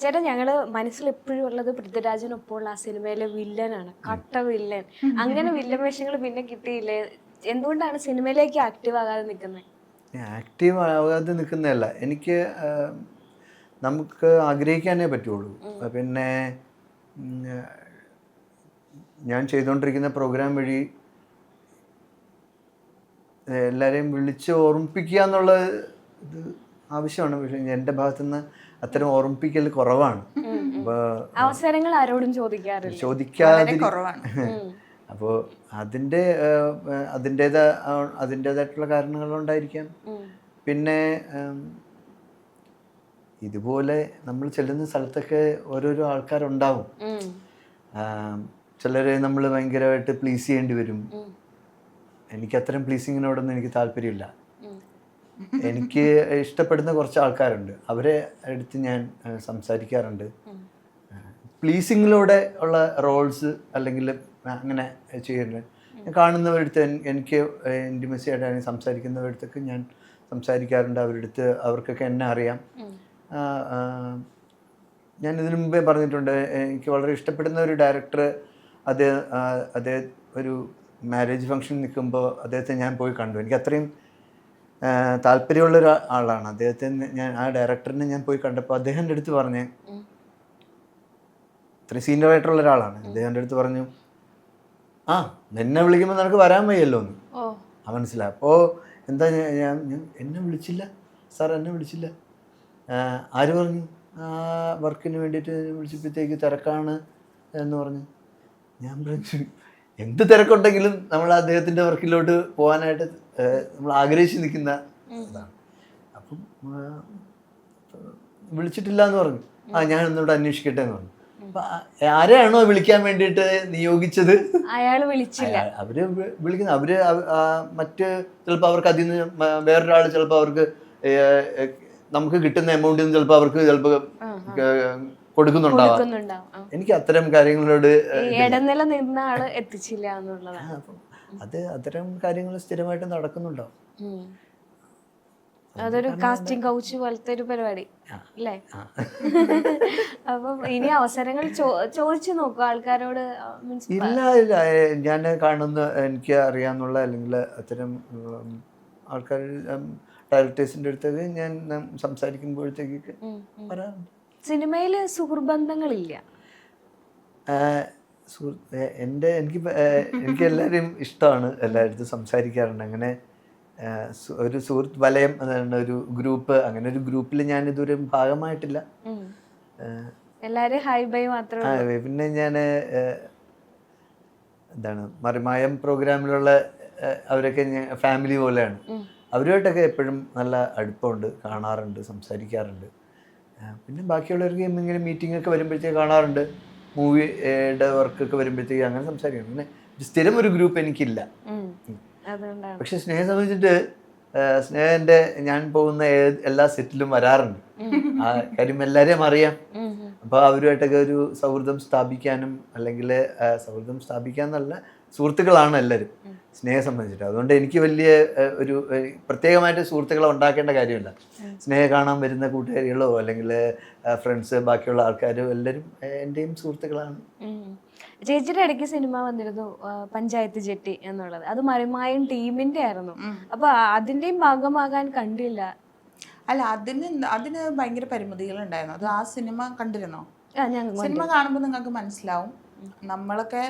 ചേട്ടാ ഞങ്ങള് മനസ്സിൽ എപ്പോഴും ഉള്ളത് പൃഥ്വിരാജിനൊപ്പമുള്ള ആ സിനിമയിലെ വില്ലനാണ്, കട്ട വില്ലൻ. അങ്ങനെ വില്ലൻ വേഷങ്ങൾ പിന്നെ കിട്ടിയില്ലേ? എന്തുകൊണ്ടാണ് സിനിമയിലേക്ക് ആക്റ്റീവ് ആകാതെ നിൽക്കുന്നത്? ആക്റ്റീവ് ആകാതെ നിൽക്കുന്നതല്ല, എനിക്ക് നമുക്ക് ആഗ്രഹിക്കാനേ പറ്റുള്ളൂ. പിന്നെ ഞാൻ ചെയ്തുകൊണ്ടിരിക്കുന്ന പ്രോഗ്രാം വഴി എല്ലാവരെയും വിളിച്ച് ഓർമ്മിപ്പിക്കുക എന്നുള്ള ഇത് ആവശ്യമാണ്. പക്ഷേ എൻ്റെ ഭാഗത്തുനിന്ന് അത്തരം ഓർമ്മിപ്പിക്കൽ കുറവാണ്. അവസരങ്ങൾ ആരോടും ചോദിക്കാറില്ല, ചോദിക്കാതെ അപ്പോൾ അതിൻ്റേതായിട്ടുള്ള കാരണങ്ങളുണ്ടായിരിക്കാം. പിന്നെ ഇതുപോലെ നമ്മൾ ചെല്ലുന്ന സ്ഥലത്തൊക്കെ ഓരോരോ ആൾക്കാരുണ്ടാവും. ചിലരെ നമ്മൾ ഭയങ്കരമായിട്ട് പ്ലീസ് ചെയ്യേണ്ടി വരും. എനിക്ക് അത്തരം പ്ലീസിങ്ങിനോടൊന്നും എനിക്ക് താല്പര്യമില്ല. എനിക്ക് ഇഷ്ടപ്പെടുന്ന കുറച്ച് ആൾക്കാരുണ്ട്, അവരെ അടുത്ത് ഞാൻ സംസാരിക്കാറുണ്ട്. പ്ലീസിങ്ങിലൂടെ ഉള്ള റോൾസ് അല്ലെങ്കിൽ അങ്ങനെ ചെയ്യുന്നുണ്ട്. ഞാൻ കാണുന്നവരടുത്ത് എനിക്ക് ഇൻറ്റിമസി ആയിട്ടാണ് സംസാരിക്കുന്നവരടുത്തൊക്കെ ഞാൻ സംസാരിക്കാറുണ്ട്. അവരടുത്ത് അവർക്കൊക്കെ എന്നെ അറിയാം. ഞാൻ ഇതിനു മുമ്പേ പറഞ്ഞിട്ടുണ്ട്, എനിക്ക് വളരെ ഇഷ്ടപ്പെടുന്ന ഒരു ഡയറക്ടർ, അദ്ദേഹം ഒരു മാരേജ് ഫംഗ്ഷൻ നിൽക്കുമ്പോൾ അദ്ദേഹത്തെ ഞാൻ പോയി കണ്ടു. എനിക്ക് അത്രയും താല്പര്യമുള്ളൊരു ആളാണ് അദ്ദേഹത്തെ. ആ ഡയറക്ടറിനെ ഞാൻ പോയി കണ്ടപ്പോൾ അദ്ദേഹത്തിൻ്റെ അടുത്ത് പറഞ്ഞ്, ഇത്രയും സീനിയർ ആയിട്ടുള്ള ഒരാളാണ്, അദ്ദേഹത്തിൻ്റെ അടുത്ത് പറഞ്ഞു, നിന്നെ വിളിക്കുമ്പോൾ നിനക്ക് വരാൻ വയ്യല്ലോ എന്ന്. മനസ്സിലായി. അപ്പോൾ എന്താ ഞാൻ എന്നെ വിളിച്ചില്ല സാർ, എന്നെ വിളിച്ചില്ല. ആര് പറഞ്ഞു? വർക്കിന് വേണ്ടിയിട്ട് വിളിച്ചപ്പോഴത്തേക്ക് തിരക്കാണ് എന്ന് പറഞ്ഞു. ഞാൻ പറഞ്ഞു, എന്ത് തിരക്കുണ്ടെങ്കിലും നമ്മൾ അദ്ദേഹത്തിൻ്റെ വർക്കിലോട്ട് പോകാനായിട്ട് നമ്മൾ ആഗ്രഹിച്ച് നിൽക്കുന്ന ഇതാണ്. അപ്പം വിളിച്ചിട്ടില്ല എന്ന് പറഞ്ഞു. ഞാൻ ഒന്നുകൂടെ അന്വേഷിക്കട്ടെ എന്ന് പറഞ്ഞു. അപ്പം ആരെയാണോ വിളിക്കാൻ വേണ്ടിയിട്ട് നിയോഗിച്ചത് അയാൾ വിളിച്ചില്ല. അവര് വിളിക്കുന്നത് മറ്റ് ചിലപ്പോൾ അവർക്ക് അതിൽ നിന്ന് വേറൊരാൾ ചിലപ്പോൾ അവർക്ക് നമുക്ക് കിട്ടുന്ന എമൗണ്ടിൽ നിന്ന് ചിലപ്പോൾ അവർക്ക് ചിലപ്പോൾ കൊടുക്കുന്നുണ്ടാവാം. എനിക്ക് അത്തരം കാര്യങ്ങളോട് ഇടനില നിന്ന ആള് എത്തിച്ചില്ല എന്നുള്ളതാണ്. അത്തരം കാര്യങ്ങൾ സ്ഥിരമായിട്ട് നടക്കുന്നുണ്ടാവും. അതൊരു കാസ്റ്റിംഗ് കൗച്ച് പോലത്തെ ഒരു പരിപാടി അല്ലേ? അപ്പം ഇനി അവസരങ്ങൾ ചോദിച്ചു നോക്കും ആൾക്കാരോട്. ഇല്ല, ഞാൻ കാണുന്ന എനിക്ക് അറിയാന്നുള്ള അല്ലെങ്കിൽ അത്തരം ആൾക്കാർ ഡയറക്ടേഴ്സിൻ്റെ അടുത്തൊക്കെ ഞാൻ സംസാരിക്കുമ്പോഴത്തേക്ക് വരാറുണ്ട്. സിനിമയിൽ സുഹൃബന്ധങ്ങളില്ല. എനിക്ക് എല്ലാവരെയും ഇഷ്ടമാണ്, എല്ലായിടത്തും സംസാരിക്കാറുണ്ട്. അങ്ങനെ ഒരു സുഹൃത്ത് വലയം, ഒരു ഗ്രൂപ്പ്, അങ്ങനെ ഒരു ഗ്രൂപ്പിൽ ഞാൻ ഇതുവരെ ഭാഗമായിട്ടില്ല. എല്ലാവരും ഹൈ ബൈ മാത്രമേ. പിന്നെ ഞാൻ എന്താണ് മറിമായം പ്രോഗ്രാമിലുള്ള അവരൊക്കെ ഫാമിലി പോലെയാണ്. അവരുമായിട്ടൊക്കെ എപ്പോഴും നല്ല അടുപ്പമുണ്ട്, കാണാറുണ്ട്, സംസാരിക്കാറുണ്ട്. പിന്നെ ബാക്കിയുള്ളവർക്ക് ഇങ്ങനെ മീറ്റിംഗ് ഒക്കെ വരുമ്പോഴത്തേക്ക് കാണാറുണ്ട്, മൂവിയുടെ വർക്കൊക്കെ വരുമ്പോഴത്തേക്ക് അങ്ങനെ സംസാരിക്കണം. പിന്നെ സ്ഥിരം ഒരു ഗ്രൂപ്പ് എനിക്കില്ല. പക്ഷെ സ്നേഹം സംബന്ധിച്ചിട്ട് സ്നേഹൻ്റെ ഞാൻ പോകുന്ന എല്ലാ സെറ്റിലും വരാറുണ്ട്. ആ കാര്യം എല്ലാവരെയും അറിയാം. അപ്പോൾ അവരുമായിട്ടൊക്കെ ഒരു സൗഹൃദം സ്ഥാപിക്കാനും, അല്ലെങ്കിൽ സൗഹൃദം സ്ഥാപിക്കാന്നല്ല, സുഹൃത്തുക്കളാണ് എല്ലാവരും സ്നേഹം സംബന്ധിച്ചിട്ട്. അതുകൊണ്ട് എനിക്ക് വലിയ ഒരു പ്രത്യേകമായിട്ട് സുഹൃത്തുക്കളെ ഉണ്ടാക്കേണ്ട കാര്യമില്ല. സ്നേഹം കാണാൻ വരുന്ന കൂട്ടുകാരികളോ അല്ലെങ്കിൽ ഫ്രണ്ട്സ്, ബാക്കിയുള്ള ആൾക്കാരോ എല്ലാവരും എൻ്റെയും സുഹൃത്തുക്കളാണ്. ചേച്ചിയുടെ ഇടയ്ക്ക് സിനിമ വന്നിരുന്നു പഞ്ചായത്ത് ജെട്ടി എന്നുള്ളത്. അത് മറിമായം ടീമിന്റെ ആയിരുന്നു. അപ്പൊ അതിന്റെയും ഭാഗമാകാൻ കണ്ടില്ല. അല്ല, അതിന് ഭയങ്കര പരിമിതികൾ ഉണ്ടായിരുന്നു. അത് ആ സിനിമ കണ്ടിരുന്നോ? സിനിമ കാണുമ്പോൾ നിങ്ങൾക്ക് മനസ്സിലാവും, നമ്മളൊക്കെ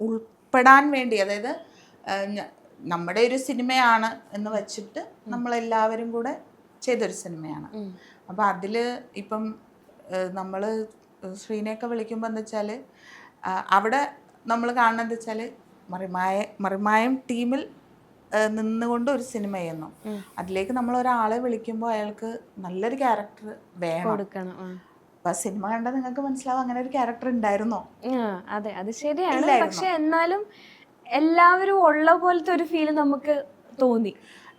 ഉൾപ്പെടാൻ വേണ്ടി, അതായത് നമ്മുടെ ഒരു സിനിമയാണ് എന്ന് വെച്ചിട്ട് നമ്മളെല്ലാവരും കൂടെ ചെയ്തൊരു സിനിമയാണ്. അപ്പം അതിൽ ഇപ്പം നമ്മൾ ശ്രീനെയൊക്കെ വിളിക്കുമ്പോൾ എന്താ വെച്ചാൽ അവിടെ നമ്മൾ കാണുന്നത് വെച്ചാൽ മറിമായം ടീമിൽ നിന്നുകൊണ്ട് ഒരു സിനിമ ചെയ്യുന്നു. അതിലേക്ക് നമ്മൾ ഒരാളെ വിളിക്കുമ്പോൾ അയാൾക്ക് നല്ലൊരു ക്യാരക്ടർ വേണം. അപ്പൊ സിനിമ കണ്ടാൽ നിങ്ങൾക്ക് മനസ്സിലാവും അങ്ങനെ ഒരു ക്യാരക്ടർ ഉണ്ടായിരുന്നോ? അതെ, അത് ശരിയാണ്. പക്ഷെ എന്നാലും എല്ലാവരും ഉള്ള പോലത്തെ ഒരു ഫീൽ നമുക്ക് തോന്നി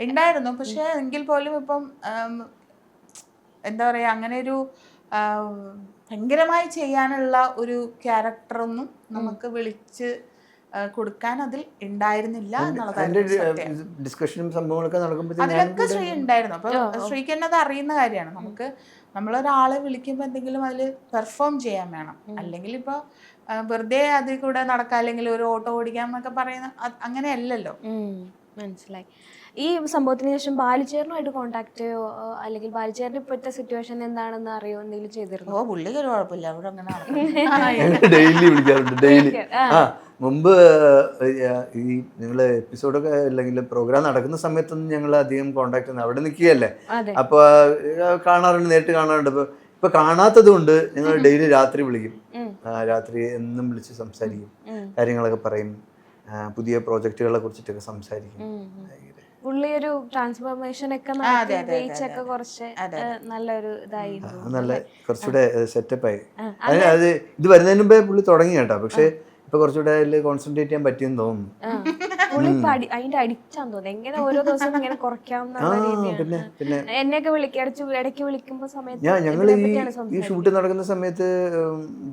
ഉണ്ടായിരുന്നു. പക്ഷെ എങ്കിൽ പോലും ഇപ്പം എന്താ പറയാ, അങ്ങനെ ഒരു ഭയങ്കരമായി ചെയ്യാനുള്ള ഒരു ക്യാരക്ടറൊന്നും നമുക്ക് വിളിച്ച് കൊടുക്കാൻ അതിൽ ഉണ്ടായിരുന്നില്ല എന്നുള്ളതായിരുന്നു. ഡിസ്കഷനും സംഭവങ്ങളൊക്കെ നടക്കുമ്പോൾ അതിലൊക്കെ ശ്രീ ഉണ്ടായിരുന്നു. അപ്പൊ ശ്രീക്ക് തന്നെ അത് അറിയുന്ന കാര്യമാണ്. നമുക്ക് നമ്മളൊരാളെ വിളിക്കുമ്പോൾ എന്തെങ്കിലും അതിൽ പെർഫോം ചെയ്യാൻ വേണം. അല്ലെങ്കിൽ ഇപ്പോൾ വെറുതെ അതിൽ കൂടെ നടക്കാം, അല്ലെങ്കിൽ ഒരു ഓട്ടോ ഓടിക്കാം എന്നൊക്കെ പറയുന്ന അങ്ങനെയല്ലല്ലോ. മനസ്സിലായി. ഈ സംഭവത്തിന് ശേഷം ബാലുചേട്ടനുമായിട്ട് കോണ്ടാക്ട് ചെയ്യോ, അല്ലെങ്കിൽ ബാലുചേട്ടൻ്റെ ഇപ്പോഴത്തെ സിറ്റുവേഷൻ എന്താണെന്ന് അറിയോ, എന്തെങ്കിലും ചെയ്തിരുന്നു? ഓ, പുള്ളിക്ക് ഒരു കുഴപ്പമില്ല, അവിടെ അങ്ങനെ ഡെയിലി വിളിക്കാറുണ്ട്, ഡെയിലി. മുമ്പ് ഈ നിങ്ങൾ എപ്പിസോഡൊക്കെ അല്ലെങ്കിൽ പ്രോഗ്രാം നടക്കുന്ന സമയത്തൊന്നും ഞങ്ങൾ അധികം കോണ്ടാക്ട് ചെയ്യുന്നത്, അവിടെ നിൽക്കുകയല്ലേ, അപ്പോൾ കാണാറുണ്ട്, നേരിട്ട് കാണാറുണ്ട്. ഇപ്പൊ കാണാത്തത് കൊണ്ട് ഞങ്ങൾ ഡെയിലി രാത്രി വിളിക്കും, രാത്രി എന്നും വിളിച്ച് സംസാരിക്കും, കാര്യങ്ങളൊക്കെ പറയും, പുതിയ പ്രോജക്റ്റുകളെ കുറിച്ചിട്ടൊക്കെ സംസാരിക്കും. പുള്ളി ഒരു ട്രാൻസ്ഫോർമേഷൻ ഒക്കെ നടത്തി ജയിച്ചൊക്കെ കുറച്ച് നല്ലൊരു ഇതായിരുന്നു, നല്ല കുറച്ചുകൂടെ സെറ്റപ്പായി. അത് ഇത് വരുന്നതിന് മുമ്പേ പുള്ളി തുടങ്ങി കേട്ടോ, പക്ഷെ ഇപ്പൊ കുറച്ചുകൂടെ അതിൽ കോൺസെൻട്രേറ്റ് ചെയ്യാൻ പറ്റിയെന്ന് തോന്നുന്നു. പുള്ളി അതിന്റെ അഡിക്റ്റാന്ന് തോന്നുന്നു, എങ്ങനെ ഓരോ ദിവസം ഇങ്ങനെ കുറയ്ക്കാവുന്ന. എന്നെയൊക്കെ ഇടയ്ക്ക് വിളിക്കുമ്പോ സമയത്ത് ഞങ്ങൾ ഈ ഷൂട്ട് നടക്കുന്ന സമയത്ത്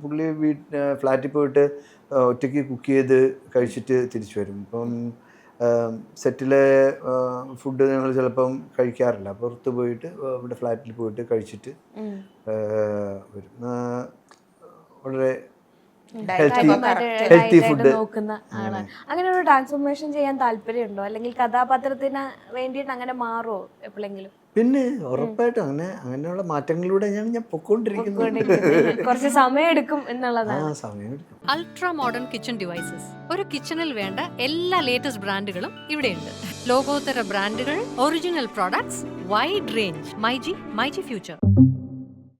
പുള്ളി ഫ്ലാറ്റിൽ പോയിട്ട് ഒറ്റയ്ക്ക് കുക്ക് ചെയ്ത് കഴിച്ചിട്ട് തിരിച്ചു വരും. ഇപ്പം സെറ്റിലെ ഫുഡ് ഞങ്ങൾ ചിലപ്പം കഴിക്കാറില്ല, പുറത്ത് പോയിട്ട് ഇവിടെ ഫ്ലാറ്റിൽ പോയിട്ട് കഴിച്ചിട്ട് വരും. വളരെ ഹെൽത്തി ഫുഡ് നോക്കുന്ന ആളാണ്. അങ്ങനെ ഒരു ട്രാൻസ്ഫോർമേഷൻ ചെയ്യാൻ താല്പര്യമുണ്ടോ, അല്ലെങ്കിൽ കഥാപാത്രത്തിന് വേണ്ടിയിട്ട് അങ്ങനെ മാറുമോ എപ്പോഴെങ്കിലും? പിന്നെ ഉറപ്പായിട്ടും അങ്ങനെയുള്ള മാറ്റങ്ങളിലൂടെ ഞാൻ പൊക്കോണ്ടിരിക്കുന്നു. കുറച്ച് സമയം എടുക്കും എന്നുള്ളതാണ്. Ultra modern kitchen devices. ഒരു കിച്ചണിൽ വേണ്ട എല്ലാ ലേറ്റസ്റ്റ് ബ്രാൻഡുകളും ഇവിടെയുണ്ട്. ലോകോത്തര ബ്രാൻഡുകൾ, original products, wide range. MyG future.